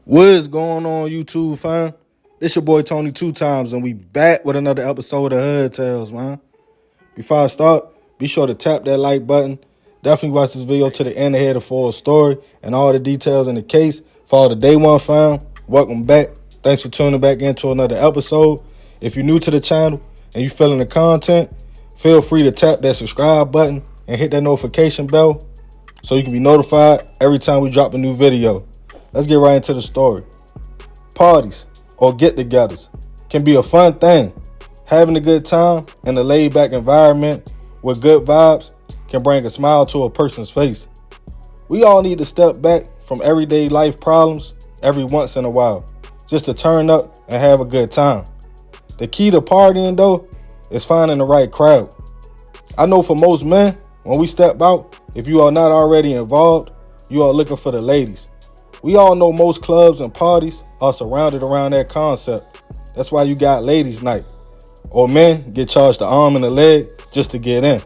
What's going on, YouTube fam? This your boy Tony 2 times, and we back with another episode of Hood Tales, man. Before I start, be sure to tap that like button. Definitely watch this video to the end to hear the full story and all the details in the case. For all the day one fam, welcome back. Thanks for tuning back into another episode. If you're new to the channel and you feeling the content, feel free to tap that subscribe button and hit that notification bell so you can be notified every time we drop a new video. Let's get right into the story. Parties or get-togethers can be a fun thing. Having a good time in a laid-back environment with good vibes can bring a smile to a person's face. We all need to step back from everyday life problems every once in a while, just to turn up and have a good time. The key to partying, though, is finding the right crowd. I know for most men, when we step out, if you are not already involved, you are looking for the ladies. We all know most clubs and parties are surrounded around that concept. That's why you got ladies' night. Or men get charged the arm and the leg just to get in.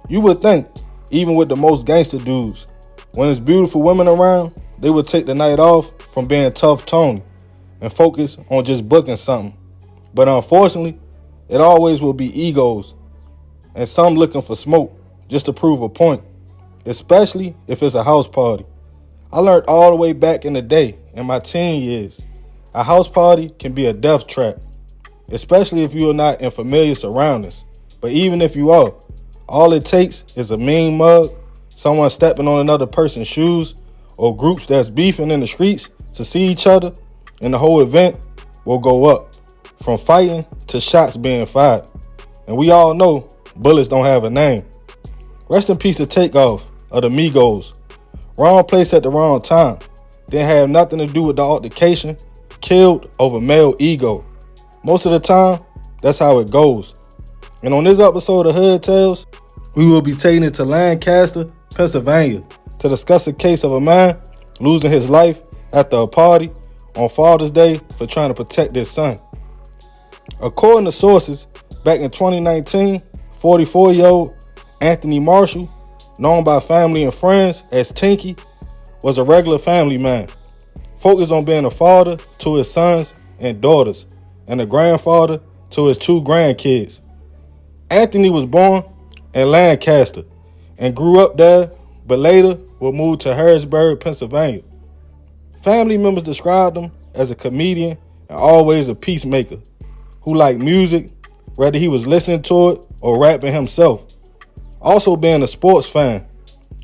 You would think, even with the most gangster dudes, when there's beautiful women around, they would take the night off from being tough Tony and focus on just booking something. But unfortunately, it always will be egos and some looking for smoke just to prove a point, especially if it's a house party. I learned all the way back in the day, in my teen years, a house party can be a death trap, especially if you are not in familiar surroundings. But even if you are, all it takes is a mean mug, someone stepping on another person's shoes, or groups that's beefing in the streets to see each other, and the whole event will go up, from fighting to shots being fired. And we all know bullets don't have a name. Rest in peace to Takeoff of the Migos. Wrong place at the wrong time. Didn't have nothing to do with the altercation. Killed over male ego. Most of the time, that's how it goes. And on this episode of Hood Tales, we will be taking it to Lancaster, Pennsylvania, to discuss a case of a man losing his life after a party on Father's Day for trying to protect his son. According to sources, back in 2019, 44-year-old Anthony Marshall, known by family and friends as Tinky, was a regular family man, focused on being a father to his sons and daughters, and a grandfather to his 2 grandkids. Anthony was born in Lancaster and grew up there, but later would move to Harrisburg, Pennsylvania. Family members described him as a comedian and always a peacemaker, who liked music, whether he was listening to it or rapping himself. Also being a sports fan,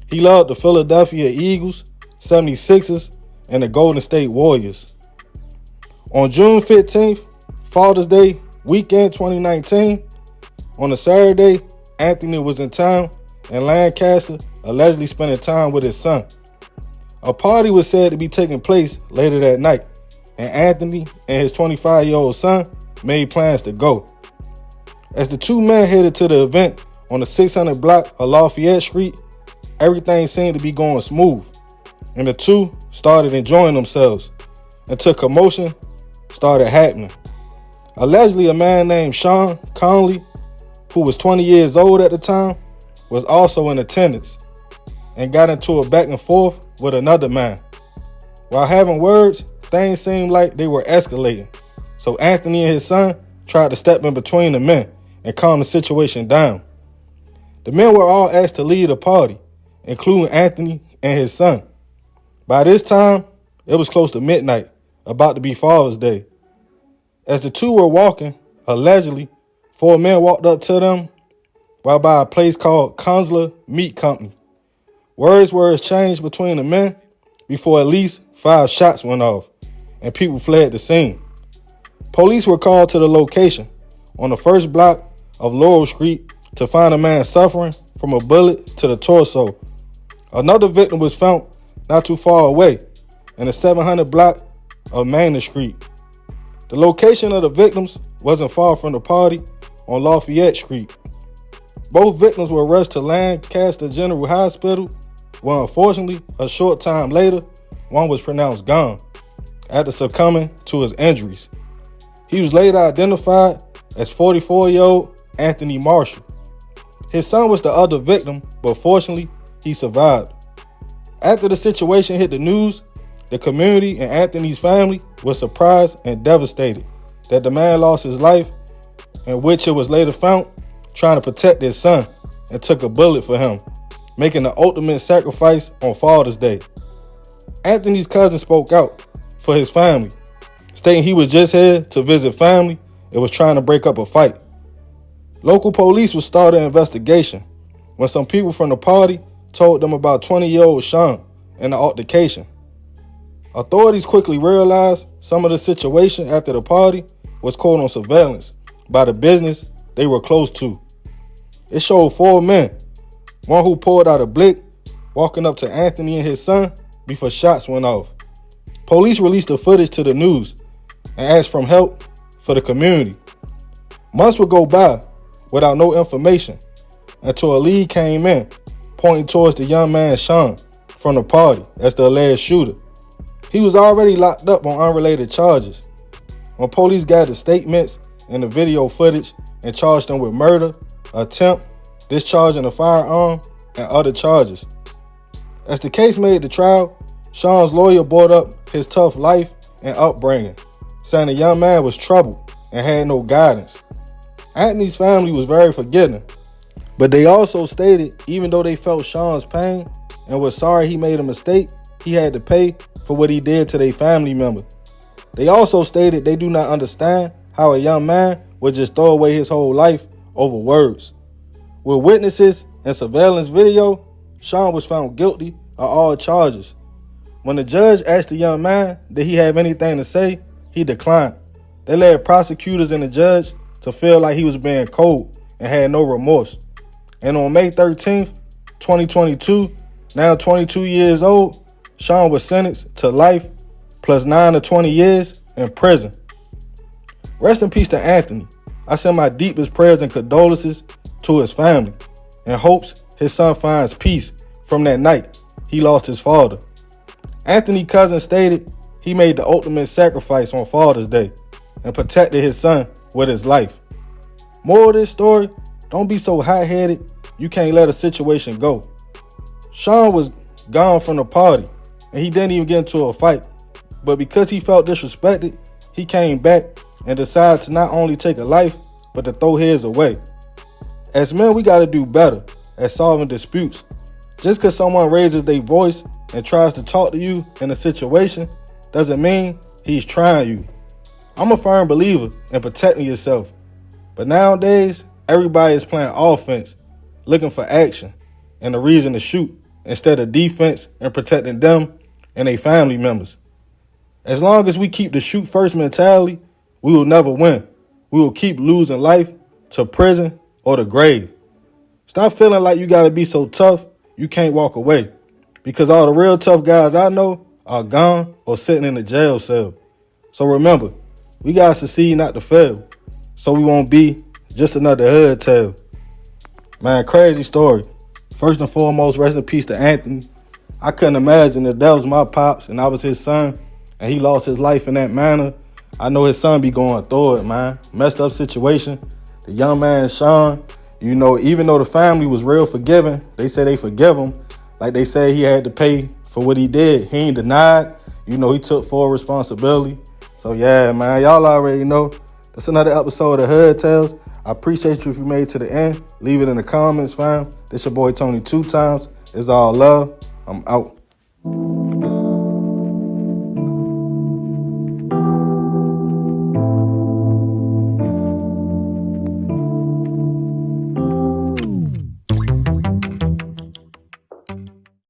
he loved the Philadelphia Eagles, 76ers, and the Golden State Warriors. On June 15th, Father's Day weekend 2019, on a Saturday, Anthony was in town in Lancaster, allegedly spending time with his son. A party was said to be taking place later that night, and Anthony and his 25-year-old son made plans to go. As the 2 men headed to the event on the 600 block of Lafayette Street, everything seemed to be going smooth, and the 2 started enjoying themselves until commotion started happening. Allegedly, a man named Sean Conley, who was 20 years old at the time, was also in attendance and got into a back and forth with another man. While having words, things seemed like they were escalating, so Anthony and his son tried to step in between the men and calm the situation down. The men were all asked to leave the party, including Anthony and his son. By this time, it was close to midnight, about to be Father's Day. As the 2 were walking, allegedly, 4 men walked up to them while by a place called Consular Meat Company. Words were exchanged between the men before at least 5 shots went off, and people fled the scene. Police were called to the location on the first block of Laurel Street to find a man suffering from a bullet to the torso. Another victim was found not too far away in the 700 block of Main Street. The location of the victims wasn't far from the party on Lafayette Street. Both victims were rushed to Lancaster General Hospital, where unfortunately, a short time later, one was pronounced gone after succumbing to his injuries. He was later identified as 44-year-old Anthony Marshall. His son was the other victim, but fortunately, he survived. After the situation hit the news, The community and Anthony's family was surprised and devastated that the man lost his life, in which it was later found trying to protect his son and took a bullet for him, making the ultimate sacrifice on Father's Day. Anthony's cousin spoke out for his family, stating he was just here to visit family and was trying to break up a fight. Local police would start an investigation when some people from the party told them about 20-year-old Sean and the altercation. Authorities quickly realized some of the situation after the party was caught on surveillance by the business they were close to. It showed 4 men, one who pulled out a blick, walking up to Anthony and his son before shots went off. Police released the footage to the news and asked for help for the community. Months would go by without no information until a lead came in pointing towards the young man Sean from the party as the alleged shooter. He was already locked up on unrelated charges. When police gathered statements and the video footage and charged him with murder, attempt, discharging a firearm, and other charges. As the case made the trial, Sean's lawyer brought up his tough life and upbringing, saying the young man was troubled and had no guidance. Anthony's family was very forgiving, but they also stated even though they felt Sean's pain and was sorry he made a mistake, he had to pay for what he did to their family member. They also stated they do not understand how a young man would just throw away his whole life over words. With witnesses and surveillance video, Sean was found guilty of all charges. When the judge asked the young man did he have anything to say, he declined. They led prosecutors and the judge to feel like he was being cold and had no remorse. And on May 13th, 2022, now 22 years old, Sean was sentenced to life plus 9 to 20 years in prison. Rest in peace to Anthony. I send my deepest prayers and condolences to his family and hopes his son finds peace from that night he lost his father. Anthony's cousin stated he made the ultimate sacrifice on Father's Day and protected his son with his life. Moral of this story, don't be so hot-headed you can't let a situation go. Sean was gone from the party and he didn't even get into a fight, but because he felt disrespected, he came back and decided to not only take a life, but to throw his away. As men, we got to do better at solving disputes. Just because someone raises their voice and tries to talk to you in a situation doesn't mean he's trying you. I'm a firm believer in protecting yourself, but nowadays, everybody is playing offense, looking for action and a reason to shoot instead of defense and protecting them and their family members. As long as we keep the shoot first mentality, we will never win. We will keep losing life to prison or the grave. Stop feeling like you got to be so tough you can't walk away, because all the real tough guys I know are gone or sitting in a jail cell. So remember, we got to succeed not to fail, so we won't be just another hood tale. Man, crazy story. First and foremost, rest in peace to Anthony. I couldn't imagine if that was my pops and I was his son and he lost his life in that manner. I know his son be going through it, man. Messed up situation. The young man, Sean, you know, even though the family was real forgiving, they say they forgive him. Like they say he had to pay for what he did. He ain't denied. You know, he took full responsibility. So yeah, man, y'all already know. That's another episode of Hood Tales. I appreciate you if you made it to the end. Leave it in the comments, fam. This your boy Tony 2 times. It's all love. I'm out.